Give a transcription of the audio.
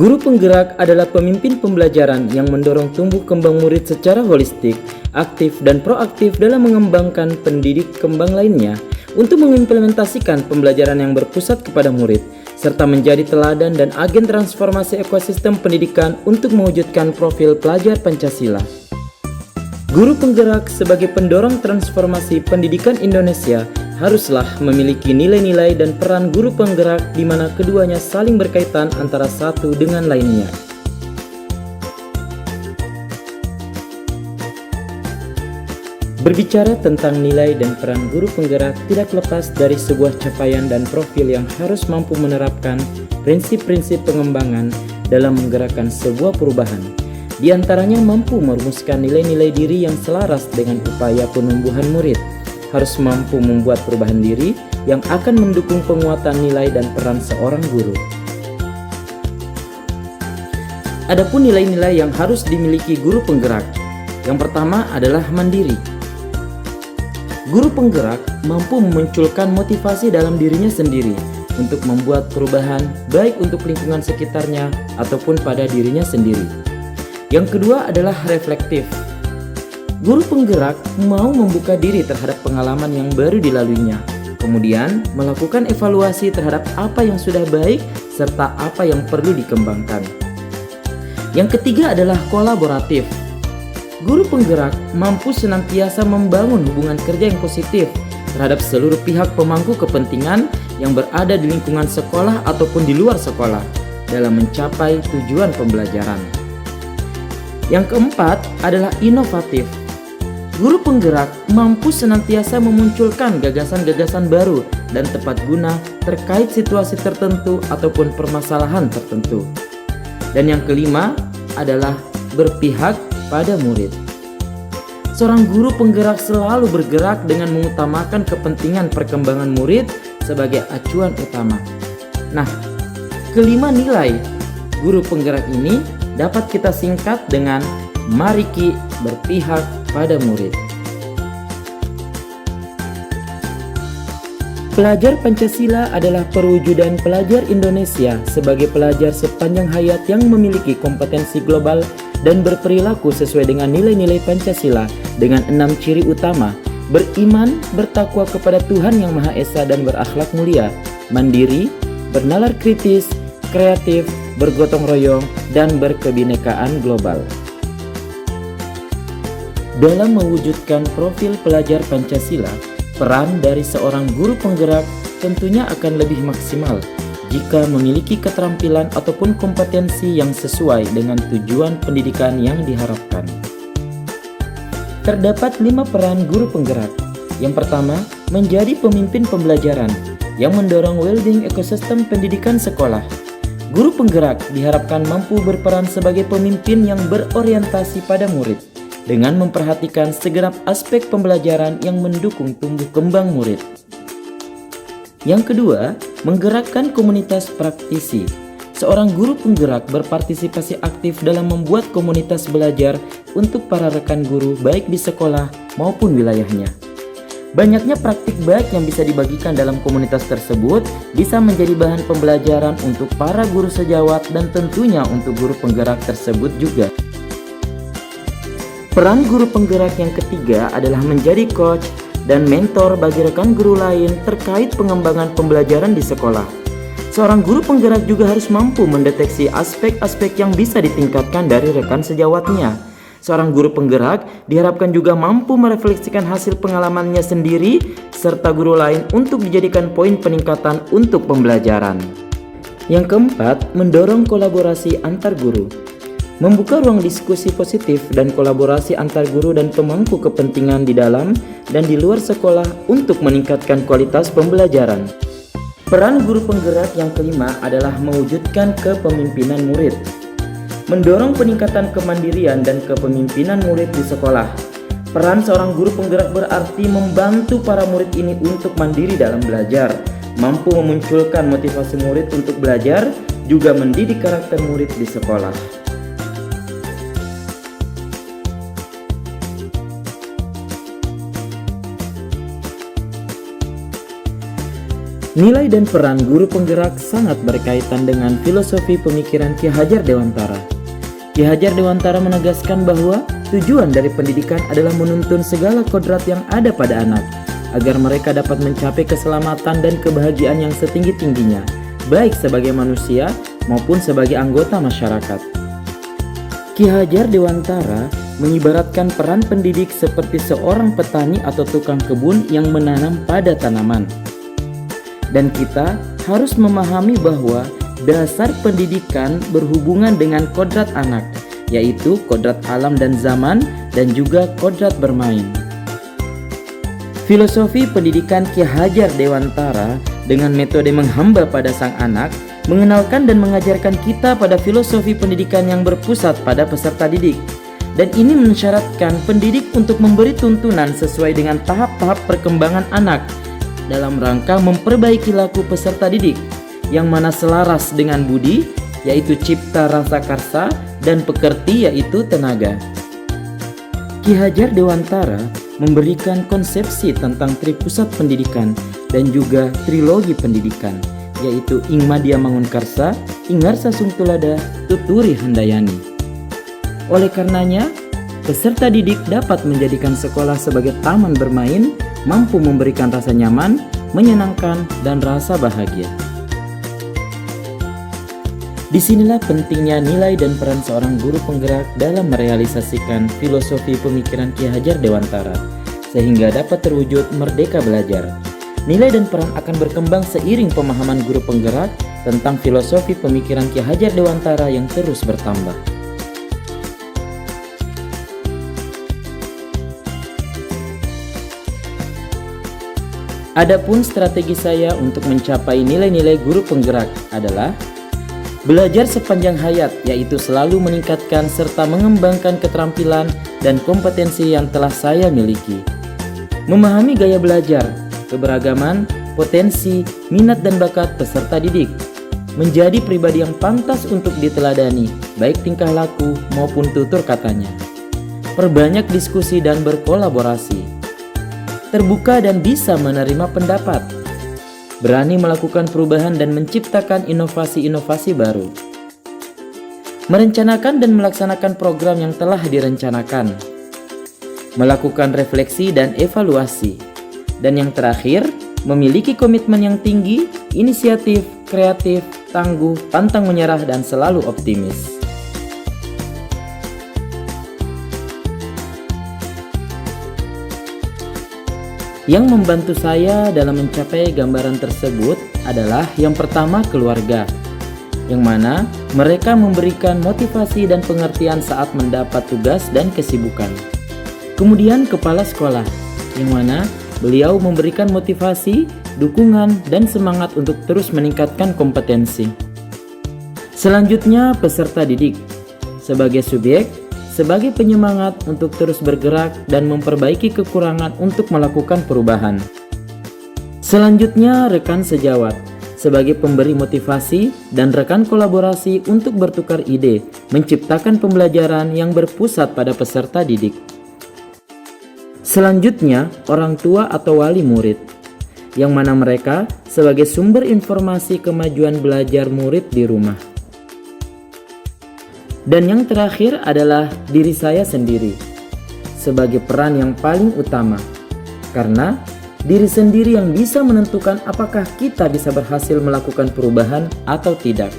Guru penggerak adalah pemimpin pembelajaran yang mendorong tumbuh kembang murid secara holistik, aktif dan proaktif dalam mengembangkan pendidik kembang lainnya untuk mengimplementasikan pembelajaran yang berpusat kepada murid, serta menjadi teladan dan agen transformasi ekosistem pendidikan untuk mewujudkan profil pelajar Pancasila. Guru penggerak sebagai pendorong transformasi pendidikan Indonesia haruslah memiliki nilai-nilai dan peran guru penggerak di mana keduanya saling berkaitan antara satu dengan lainnya. Berbicara tentang nilai dan peran guru penggerak tidak lepas dari sebuah capaian dan profil yang harus mampu menerapkan prinsip-prinsip pengembangan dalam menggerakkan sebuah perubahan. Di antaranya mampu merumuskan nilai-nilai diri yang selaras dengan upaya penumbuhan murid, harus mampu membuat perubahan diri yang akan mendukung penguatan nilai dan peran seorang guru. Adapun nilai-nilai yang harus dimiliki guru penggerak, yang pertama adalah mandiri. Guru penggerak mampu memunculkan motivasi dalam dirinya sendiri untuk membuat perubahan baik untuk lingkungan sekitarnya ataupun pada dirinya sendiri. Yang kedua adalah reflektif. Guru penggerak mau membuka diri terhadap pengalaman yang baru dilaluinya, kemudian melakukan evaluasi terhadap apa yang sudah baik serta apa yang perlu dikembangkan. Yang ketiga adalah kolaboratif. Guru penggerak mampu senantiasa membangun hubungan kerja yang positif terhadap seluruh pihak pemangku kepentingan yang berada di lingkungan sekolah ataupun di luar sekolah dalam mencapai tujuan pembelajaran. Yang keempat adalah inovatif. Guru penggerak mampu senantiasa memunculkan gagasan-gagasan baru dan tepat guna terkait situasi tertentu ataupun permasalahan tertentu. Dan yang kelima adalah berpihak pada murid. Seorang guru penggerak selalu bergerak dengan mengutamakan kepentingan perkembangan murid sebagai acuan utama. Nah, kelima nilai guru penggerak ini dapat kita singkat dengan Mariki berpihak pada murid. Pelajar Pancasila adalah perwujudan pelajar Indonesia sebagai pelajar sepanjang hayat yang memiliki kompetensi global dan berperilaku sesuai dengan nilai-nilai Pancasila dengan 6 ciri utama: beriman, bertakwa kepada Tuhan Yang Maha Esa dan berakhlak mulia, mandiri, bernalar kritis, kreatif, bergotong royong, dan berkebinekaan global. Dalam mewujudkan profil pelajar Pancasila, peran dari seorang guru penggerak tentunya akan lebih maksimal jika memiliki keterampilan ataupun kompetensi yang sesuai dengan tujuan pendidikan yang diharapkan. Terdapat 5 peran guru penggerak. Yang pertama, menjadi pemimpin pembelajaran yang mendorong well-being ekosistem pendidikan sekolah. Guru penggerak diharapkan mampu berperan sebagai pemimpin yang berorientasi pada murid dengan memperhatikan segenap aspek pembelajaran yang mendukung tumbuh kembang murid. Yang kedua, menggerakkan komunitas praktisi. Seorang guru penggerak berpartisipasi aktif dalam membuat komunitas belajar untuk para rekan guru baik di sekolah maupun wilayahnya. Banyaknya praktik baik yang bisa dibagikan dalam komunitas tersebut bisa menjadi bahan pembelajaran untuk para guru sejawat dan tentunya untuk guru penggerak tersebut juga. Peran guru penggerak yang ketiga adalah menjadi coach dan mentor bagi rekan guru lain terkait pengembangan pembelajaran di sekolah. Seorang guru penggerak juga harus mampu mendeteksi aspek-aspek yang bisa ditingkatkan dari rekan sejawatnya. Seorang guru penggerak diharapkan juga mampu merefleksikan hasil pengalamannya sendiri serta guru lain untuk dijadikan poin peningkatan untuk pembelajaran. Yang keempat, mendorong kolaborasi antar guru. Membuka ruang diskusi positif dan kolaborasi antar guru dan pemangku kepentingan di dalam dan di luar sekolah untuk meningkatkan kualitas pembelajaran. Peran guru penggerak yang kelima adalah mewujudkan kepemimpinan murid. Mendorong peningkatan kemandirian dan kepemimpinan murid di sekolah. Peran seorang guru penggerak berarti membantu para murid ini untuk mandiri dalam belajar, mampu memunculkan motivasi murid untuk belajar, juga mendidik karakter murid di sekolah. Nilai dan peran guru penggerak sangat berkaitan dengan filosofi pemikiran Ki Hajar Dewantara. Ki Hajar Dewantara menegaskan bahwa tujuan dari pendidikan adalah menuntun segala kodrat yang ada pada anak, agar mereka dapat mencapai keselamatan dan kebahagiaan yang setinggi-tingginya, baik sebagai manusia maupun sebagai anggota masyarakat. Ki Hajar Dewantara mengibaratkan peran pendidik seperti seorang petani atau tukang kebun yang menanam pada tanaman. Dan kita harus memahami bahwa dasar pendidikan berhubungan dengan kodrat anak, yaitu kodrat alam dan zaman dan juga kodrat bermain. Filosofi pendidikan Ki Hajar Dewantara dengan metode menghamba pada sang anak mengenalkan dan mengajarkan kita pada filosofi pendidikan yang berpusat pada peserta didik. Dan ini mensyaratkan pendidik untuk memberi tuntunan sesuai dengan tahap-tahap perkembangan anak dalam rangka memperbaiki laku peserta didik yang mana selaras dengan budi, yaitu cipta rasa karsa, dan pekerti, yaitu tenaga. Ki Hajar Dewantara memberikan konsepsi tentang tripusat pendidikan dan juga trilogi pendidikan, yaitu Ing Madya Mangunkarsa, Ingarsa Sungtulada, Tuturi Handayani. Oleh karenanya, peserta didik dapat menjadikan sekolah sebagai taman bermain, mampu memberikan rasa nyaman, menyenangkan, dan rasa bahagia. Disinilah pentingnya nilai dan peran seorang guru penggerak dalam merealisasikan filosofi pemikiran Ki Hajar Dewantara, sehingga dapat terwujud merdeka belajar. Nilai dan peran akan berkembang seiring pemahaman guru penggerak tentang filosofi pemikiran Ki Hajar Dewantara yang terus bertambah. Adapun strategi saya untuk mencapai nilai-nilai guru penggerak adalah belajar sepanjang hayat, yaitu selalu meningkatkan serta mengembangkan keterampilan dan kompetensi yang telah saya miliki. Memahami gaya belajar, keberagaman, potensi, minat dan bakat peserta didik. Menjadi pribadi yang pantas untuk diteladani, baik tingkah laku maupun tutur katanya. Perbanyak diskusi dan berkolaborasi. Terbuka dan bisa menerima pendapat, berani melakukan perubahan dan menciptakan inovasi-inovasi baru, merencanakan dan melaksanakan program yang telah direncanakan, melakukan refleksi dan evaluasi, dan yang terakhir, memiliki komitmen yang tinggi, inisiatif, kreatif, tangguh, pantang menyerah, dan selalu optimis. Yang membantu saya dalam mencapai gambaran tersebut adalah yang pertama keluarga, yang mana mereka memberikan motivasi dan pengertian saat mendapat tugas dan kesibukan. Kemudian kepala sekolah, yang mana beliau memberikan motivasi, dukungan, dan semangat untuk terus meningkatkan kompetensi. Selanjutnya peserta didik, sebagai subjek, sebagai penyemangat untuk terus bergerak dan memperbaiki kekurangan untuk melakukan perubahan. Selanjutnya rekan sejawat, sebagai pemberi motivasi dan rekan kolaborasi untuk bertukar ide, menciptakan pembelajaran yang berpusat pada peserta didik. Selanjutnya orang tua atau wali murid, yang mana mereka sebagai sumber informasi kemajuan belajar murid di rumah. Dan yang terakhir adalah diri saya sendiri, sebagai peran yang paling utama, karena diri sendiri yang bisa menentukan apakah kita bisa berhasil melakukan perubahan atau tidak.